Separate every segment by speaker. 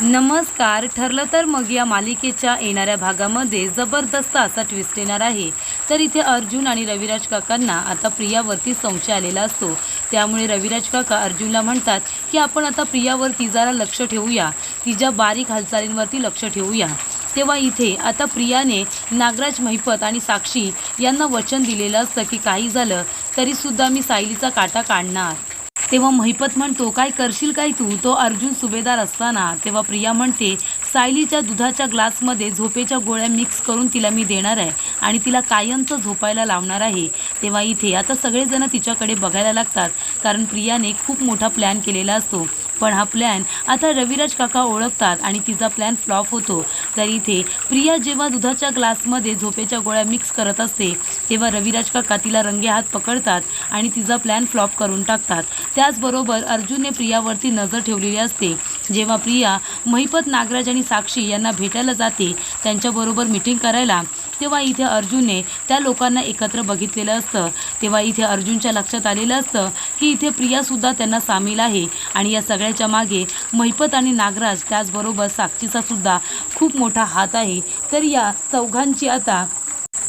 Speaker 1: नमस्कार. ठरलं तर मग या मालिकेच्या येणाऱ्या भागामध्ये जबरदस्त असा ट्विस्ट येणार आहे. तर इथे अर्जुन आणि रविराज काकांना आता प्रियावरती संशय आलेला असतो. त्यामुळे रविराज काका अर्जुनला म्हणतात की आपण आता प्रियावरती जरा लक्ष ठेवूया, तिच्या बारीक हालचालींवरती लक्ष ठेवूया. तेव्हा इथे आता प्रियाने नागराज, महिपत आणि साक्षी यांना वचन दिलेलं असतं की काही झालं तरीसुद्धा मी सायलीचा काटा काढणार. तेव्हा महिपत म्हणतो, काय करशील काय तू, तो अर्जुन सुभेदार असताना. तेव्हा प्रिया म्हणते, सायलीच्या दुधाच्या ग्लासमध्ये झोपेच्या गोळ्या मिक्स करून तिला मी देणार आहे आणि तिला कायमचं झोपायला लावणार आहे. तेव्हा इथे आता सगळेजण तिच्याकडे बघायला लागतात, कारण प्रियाने खूप मोठा प्लॅन केलेला असतो. पण हा प्लॅन आता रविराज काका ओळखतात आणि तिचा प्लॅन फ्लॉप होतो. तर इथे प्रिया जेव्हा दुधाच्या ग्लासमध्ये झोपेच्या गोळ्या मिक्स करत असते तेव्हा रविराज काका तिला रंगेहात पकडतात आणि तिचा प्लॅन फ्लॉप करून टाकतात. त्याचबरोबर अर्जुनने प्रियावरती नजर ठेवलेली असते. जेव्हा प्रिया महिपत, नागराज आणि साक्षी यांना भेटायला जाते त्यांच्याबरोबर मीटिंग करायला, तेव्हा इथे अर्जुनने त्या लोकांना एकत्र बघितलेलं असतं. तेव्हा इथे अर्जुनच्या लक्षात आलेलं असतं की इथे प्रियासुद्धा त्यांना सामील आहे आणि या सगळ्याच्या मागे महिपत आणि नागराज त्याचबरोबर साक्षीचा सुद्धा खूप मोठा हात आहे. तर या चौघांची आता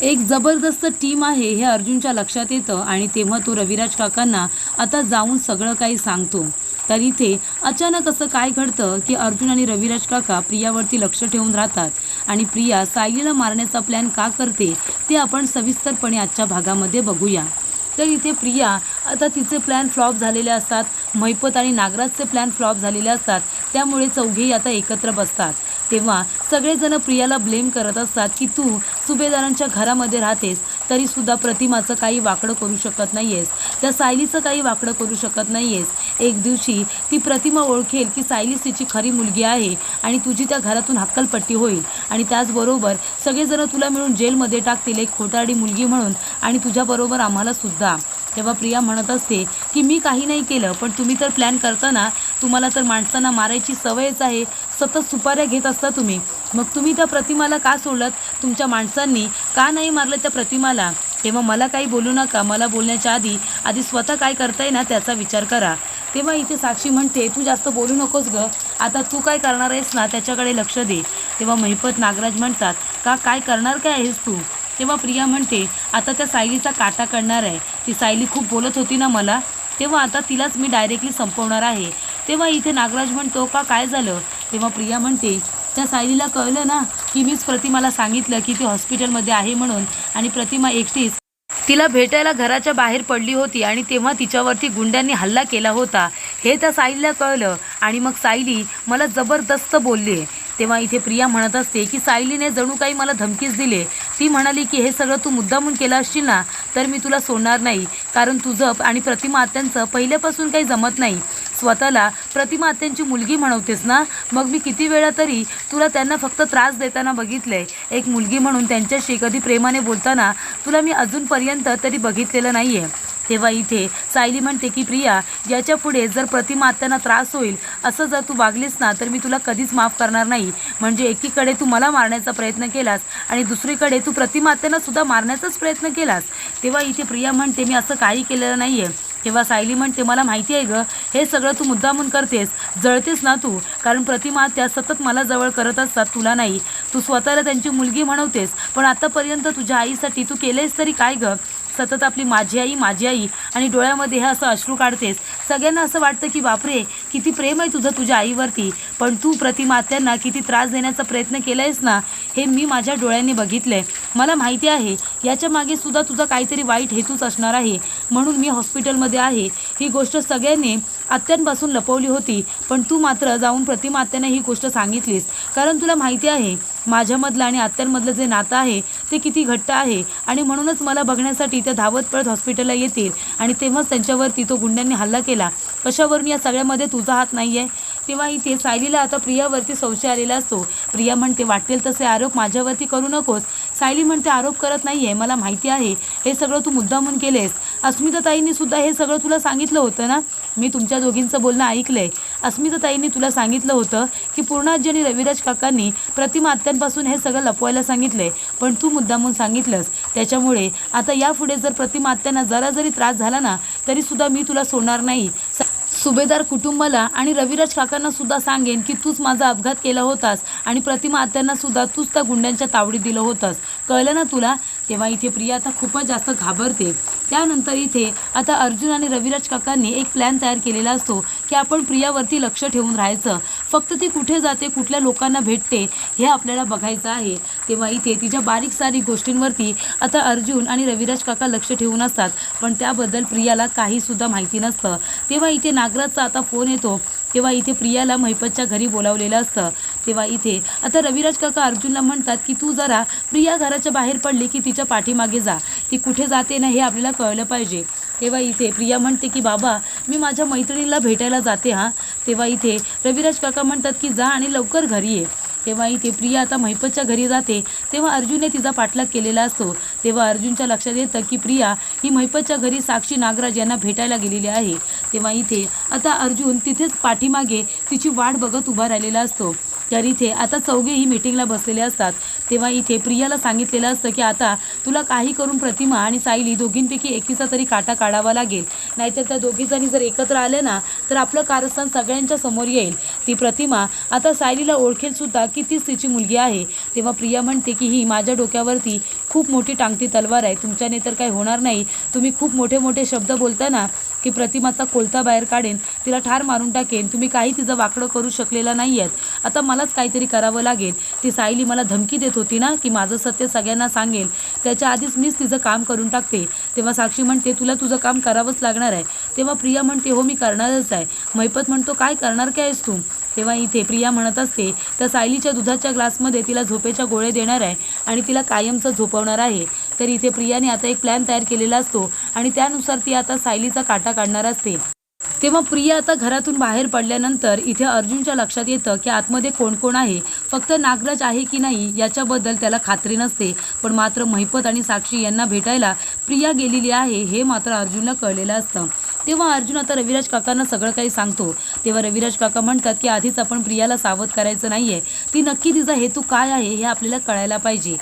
Speaker 1: एक जबरदस्त टीम आहे हे अर्जुनच्या लक्षात येतं आणि तेव्हा तो रविराज काकांना आता जाऊन सगळं काही सांगतो. तर इथे अचानक असं काय घडतं की अर्जुन आणि रविराज काका प्रियावरती लक्ष ठेवून राहतात आणि प्रिया सायलीला मारण्याचा प्लॅन का करते ते आपण सविस्तरपणे आजच्या भागामध्ये बघूया. तर इथे प्रिया आता तिचे प्लॅन फ्लॉप झालेले असतात, महिपत आणि नागराजचे प्लॅन फ्लॉप झालेले असतात. त्यामुळे चौघेही आता एकत्र बसतात. तेव्हा सगळेजण प्रियाला ब्लेम करत असतात की तू सुभेदारांच्या घरामध्ये राहतेस तरीसुद्धा प्रतिमाचं काही वाकडं करू शकत नाही आहेस, त्या सायलीचं काही वाकडं करू शकत नाही आहेस. एक दिवशी ती प्रतिमा ओळखेल की सायलीच तिची खरी मुलगी आहे आणि तुझी त्या घरातून हक्कलपट्टी होईल आणि त्याचबरोबर सगळेजण तुला मिळून जेलमध्ये टाकतील एक खोटारडी मुलगी म्हणून आणि तुझ्याबरोबर आम्हाला सुद्धा. तेव्हा प्रिया म्हणत असते की मी काही नाही केलं, पण तुम्ही तर प्लॅन करताना तुम्हाला तर माणसांना मारायची सवयच आहे, सतत सुपाऱ्या घेत असता तुम्ही. मग तुम्ही त्या प्रतिमाला का सोडलत, तुमच्या माणसांनी का नाही मारलं त्या प्रतिमाला. तेव्हा मला काही बोलू नका, मला बोलण्याच्या आधी स्वतः काय करताय ना त्याचा विचार करा. तेव्हा इथे साक्षी म्हणते, तू जास्त बोलू नकोस गं, आता तू काय करणार आहेस ना त्याच्याकडे लक्ष दे. तेव्हा महिपत, नागराज म्हणतात, का काय करणार काय आहेस तू. तेव्हा प्रिया म्हणते, आता त्या सायलीचा काटा करणार आहे, ती सायली खूप बोलत होती ना मला, तेव्हा आता तिलाच मी डायरेक्टली संपवणार आहे. तेव्हा इथे नागराज म्हणतो, का काय झालं. तेव्हा प्रिया म्हणते, त्या सायलीला कळलं ना की मीच प्रतिमाला सांगितलं की ती हॉस्पिटलमध्ये आहे म्हणून आणि प्रतिमा एकटीच तिला भेटायला घराच्या बाहेर पडली होती आणि तेव्हा तिच्यावरती गुंड्यांनी हल्ला केला होता हे त्या सायलीला कळलं आणि मग सायली मला जबरदस्त बोलली. तेव्हा इथे प्रिया म्हणत असते की सायलीने जणू काही मला धमकीच दिले. ती म्हणाली की हे सगळं तू मुद्दामून केलं असशील ना तर मी तुला सोडणार नाही, कारण तुझं आणि प्रतिमा आत्यांचं पहिल्यापासून काही जमत नाही. स्वतःला प्रतिमा आत्यांची मुलगी म्हणवतेस ना, मग मी किती वेळा तरी तुला त्यांना फक्त त्रास देताना बघितलंय. एक मुलगी म्हणून त्यांच्याशी कधी प्रेमाने बोलताना तुला मी अजूनपर्यंत तरी बघितलेलं नाही आहे. तेव्हा इथे सायली म्हणते की प्रिया, याच्या पुढे जर प्रतिमा आत्यांना त्रास होईल असं जर तू वागलीस ना तर मी तुला कधीच माफ करणार नाही. म्हणजे एकीकडे तू मला मारण्याचा प्रयत्न केलास आणि दुसरीकडे तू प्रतिमा आत्यांना सुद्धा मारण्याचाच प्रयत्न केलास. तेव्हा इथे प्रिया म्हणते, मी असं काही केलेलं नाही आहे. तेव्हा सायली म्हणते, मला माहिती आहे गं, हे सगळं तू मुद्दामून करतेस, जळतेस ना तू, कारण प्रतिमा त्या सतत मला जवळ करत असतात, तुला नाही. तू स्वतःला त्यांची मुलगी म्हणवतेस, पण आतापर्यंत तुझ्या आईसाठी तू केलेस तरी काय गं. सतत आपली माझी आई आणि डोळ्यामध्ये हे असं अश्रू काढतेस. सगळ्यांना असं वाटतं की बापरे किती प्रेम आहे तुझं तुझ्या आईवरती, पण तू प्रतिमा आत्यांना किती त्रास देण्याचा प्रयत्न केला आहेस ना हे मी माझ्या डोळ्यांनी बघितलं आहे. मला माहिती आहे याच्या मागे सुद्धा तुझा काहीतरी वाईट हेतूच असणार आहे, म्हणून मी हॉस्पिटलमध्ये आहे. ही गोष्ट सगळ्यांनी आत्यांपासून लपवली होती, पण तू मात्र जाऊन प्रतिमा आत्यांना ही गोष्ट सांगितलीस, कारण तुला माहिती आहे माझ्यामधलं आणि आत्यांमधलं जे नातं आहे ते किती घट्ट आहे आणि म्हणूनच मला बघण्यासाठी त्या धावत पळत हॉस्पिटलला येतील आणि तेव्हाच त्यांच्यावरती तो गुंड्यांनी हल्ला केला. कशावरून या सगळ्यामध्ये तुझा हात नाही आहे. तेव्हा इथे सायलीला आता प्रियावरती संशय आलेला असतो. प्रिया म्हणते, वाटेल तसे आरोप माझ्यावरती करू नकोस. सायली म्हणते, आरोप करत नाही आहे, मला माहिती आहे हे सगळं तू मुद्दामून केलेस. अस्मिताताईंनी सुद्धा हे सगळं तुला सांगितलं होतं ना, मी तुमच्या दोघींचं बोलणं ऐकलंय. अस्मिताताईंनी तुला सांगितलं होतं की पूर्णाजी आणि रविराज काकांनी प्रतिमा आत्यांपासून हे सगळं लपवायला सांगितलंय, पण तू मुद्दामून सांगितलंस. त्याच्यामुळे आता यापुढे जर प्रतिमा आत्यांना जरा जरी त्रास झाला ना तरी सुद्धा मी तुला सोडणार नाही. सुभेदार कुटुंबाला आणि रविराज काकांना सुद्धा सांगेन की तूच माझा अपघात केला होतास आणि प्रतिमा आत्यांना सुद्धा तूच त्या गुंड्यांच्या तावडीत दिलं होतंस, कळलं ना तुला? तेव्हा इथे प्रिया आता खूपच जास्त घाबरते. त्यानंतर इथे आता अर्जुन आणि रविराज काकांनी एक प्लॅन तयार केलेला असतो की आपण प्रियावरती लक्ष ठेवून राहायचं. फक्त ती कुठे जाते, कुठल्या लोकांना भेटते हे आपल्याला बघायचं आहे. तेव्हा इथे तिच्या बारीक सारीक गोष्टींवरती आता अर्जुन आणि रविराज काका लक्ष ठेवून असतात, पण त्याबद्दल प्रियाला काहीसुद्धा माहिती नसतं. तेव्हा इथे नागराजचा आता फोन येतो. तेव्हा इथे प्रियाला महिपतच्या घरी बोलावलेलं असतं. तेव्हा इथे आता रविराज काका अर्जुनला म्हणतात की तू जरा प्रिया घराच्या बाहेर पडली की तिच्या पाठीमागे जा, ती कुठे जाते ना हे आपल्याला कळलं पाहिजे. तेव्हा इथे प्रिया म्हणते की बाबा मी माझ्या मैत्रिणीला भेटायला जाते हां. तेव्हा इथे रविराज काका म्हणतात की जा आणि लवकर घरी ये. तेव्हा इथे प्रिया आता महिपतच्या घरी जाते. तेव्हा अर्जुनने तिचा पाठलाग केलेला असतो. तेव्हा अर्जुनच्या लक्षात येतं की प्रिया ही महिपतच्या घरी साक्षी नागराज यांना भेटायला गेलेली आहे. तेव्हा इथे आता अर्जुन तिथेच पाठीमागे तिची वाट बघत उभा राहिलेला असतो. तर इथे आता चौघेही मीटिंगला बसलेले असतात. तेव्हा इथे प्रियाला सांगितलेलं असतं की आता तुला काही करून प्रतिमा आणि सायली दोघींपैकी एकीचा तरी काटा काढावा लागेल, नाहीतर त्या दोघीजणी जर एकत्र आले ना तर आपलं कारस्थान सगळ्यांच्या समोर येईल. ती प्रतिमा आता सायलीला ओळखेल सुद्धा की तीच तिची मुलगी आहे. तेव्हा प्रिया म्हणते की ही माझ्या डोक्यावरती खूप मोठी टांगती तलवार आहे, तुमच्याने तर काही होणार नाही. तुम्ही खूप मोठे मोठे शब्द बोलता ना की प्रतिमाचा कोलता बाहेर काढेन, तिला ठार मारून टाकेन, तुम्ही काही तिचं वाकडं करू शकलेला नाही आहेत. आता मलाच काहीतरी करावं लागेल. ती सायली मला धमकी देत होती ना की माझं सत्य सगळ्यांना सांगेल, त्याच्या आधीच मीच तिचं काम करून टाकते. तेव्हा साक्षी म्हणते तुला तुझं काम करावंच लागणार आहे. तेव्हा प्रिया म्हणते हो मी करणारच आहे. महिपत म्हणतो काय करणार काय आहेस तू? तेव्हा इथे प्रिया म्हणत असते त्या सायलीच्या दुधाच्या ग्लासमध्ये तिला झोपेच्या गोळे देणार आहे आणि तिला कायमचं झोपवणार आहे. तर इथे प्रियाने आता एक प्लॅन तयार केलेला असतो आणि त्यानुसार ती आता सायलीचा काटा काढणार असते. तेव्हा प्रिया आता घरातून बाहेर पडल्यानंतर इथे अर्जुनच्या लक्षात येतं की आतमध्ये कोण कोण आहे. फक्त नागराज आहे की नाही याच्याबद्दल त्याला खात्री नसते, पण मात्र महिपत आणि साक्षी यांना भेटायला प्रिया गेलेली आहे हे मात्र अर्जुनला कळलेलं असतं. तेव्हा अर्जुन आता रविराज काकांना सगळं काही सांगतो. तेव्हा रविराज काका म्हणतात की आधीच आपण प्रियाला सावध करायचं नाहीये, ती नक्की तिचा हेतू काय आहे हे आपल्याला कळायला पाहिजे.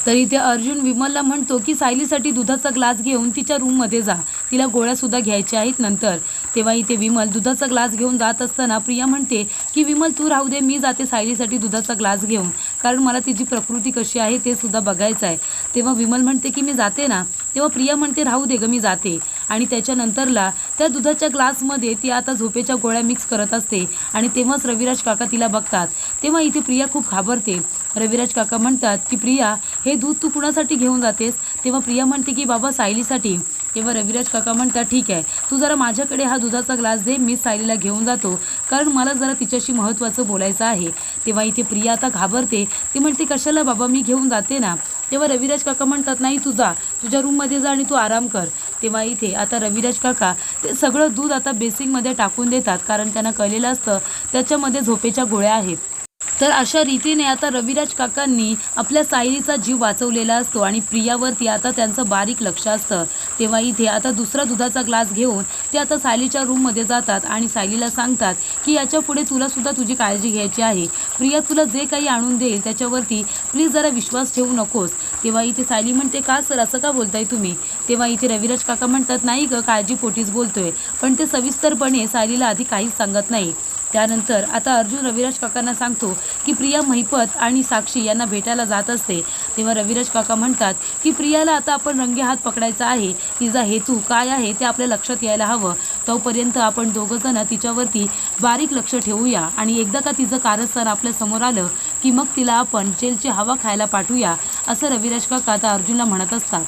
Speaker 1: तर इथे अर्जुन विमलला म्हणतो की सायलीसाठी दुधाचा ग्लास घेऊन तिच्या रूममध्ये जा, तिला गोळ्यासुद्धा घ्यायच्या आहेत नंतर. तेव्हा इथे विमल दुधाचा ग्लास घेऊन जात असताना प्रिया म्हणते की विमल तू राहू दे, मी जाते सायलीसाठी दुधाचा ग्लास घेऊन, कारण मला तिची प्रकृती कशी आहे ते सुद्धा बघायचं आहे. तेव्हा विमल म्हणते की मी जाते ना. तेव्हा प्रिया म्हणते राहू दे ग मी जाते. आणि त्याच्यानंतरला त्या दुधाच्या ग्लासमध्ये ती आता झोपेच्या गोळ्या मिक्स करत असते आणि तेव्हाच रविराज काका तिला बघतात. तेव्हा इथे प्रिया खूप घाबरते. रविराज काका म्हणतात की प्रिया हे दूध तू कुणासाठी घेऊन जातेस? तेव्हा प्रिया म्हणते की बाबा सायलीसाठी. तेव्हा रविराज काका म्हणतात ठीक आहे, तू जरा माझ्याकडे हा दुधाचा ग्लास दे, मी सायलीला घेऊन जातो, कारण मला जरा तिच्याशी महत्त्वाचं बोलायचं आहे. तेव्हा इथे प्रिया आता घाबरते. ती म्हणते कशाला बाबा, मी घेऊन जाते ना. तेव्हा रविराज काका म्हणतात नाही तू जा, तुझ्या रूममध्ये जा आणि तू आराम कर. तेव्हा इथे आता रविराज काका ते सगळं दूध आता बेसिंगमध्ये टाकून देतात, कारण त्यांना कळलेलं असतं त्याच्यामध्ये झोपेच्या गोळ्या आहेत. तर अशा रीतीने आता रविराज काकांनी आपल्या सायलीचा जीव वाचवलेला असतो आणि प्रियावरती आता त्यांचं बारीक लक्ष असतं. तेव्हा इथे आता दुसरा दुधाचा ग्लास घेऊन ते आता सायलीच्या रूममध्ये जातात आणि सायलीला सांगतात की याच्या पुढे तुला सुद्धा तुझी काळजी घ्यायची आहे. प्रिया तुला जे काही आणून देईल त्याच्यावरती प्लीज जरा विश्वास ठेवू नकोस. तेव्हा इथे सायली म्हणते का सर असं का बोलताय तुम्ही? तेव्हा इथे रविराज काका म्हणतात नाही ग, काळजीपोटीच बोलतोय, पण ते सविस्तरपणे सायलीला आधी काहीच सांगत नाही. त्यानंतर आता अर्जुन रविराज काकांना सांगतो की प्रिया महिपत आणि साक्षी यांना भेटायला जात असते. तेव्हा रविराज काका म्हणतात की प्रियाला आता आपण रंगेहात पकडायचा आहे, तिचा हेतू काय आहे ते आपल्या लक्षात यायला हवं. तोपर्यंत आपण दोघंजण तिच्यावरती बारीक लक्ष ठेवूया आणि एकदा का तिचं कारस्थान आपल्या समोर आलं की मग तिला आपण जेलची हवा खायला पाठवूया, असं रविराज काका आता अर्जुनला म्हणत असतात.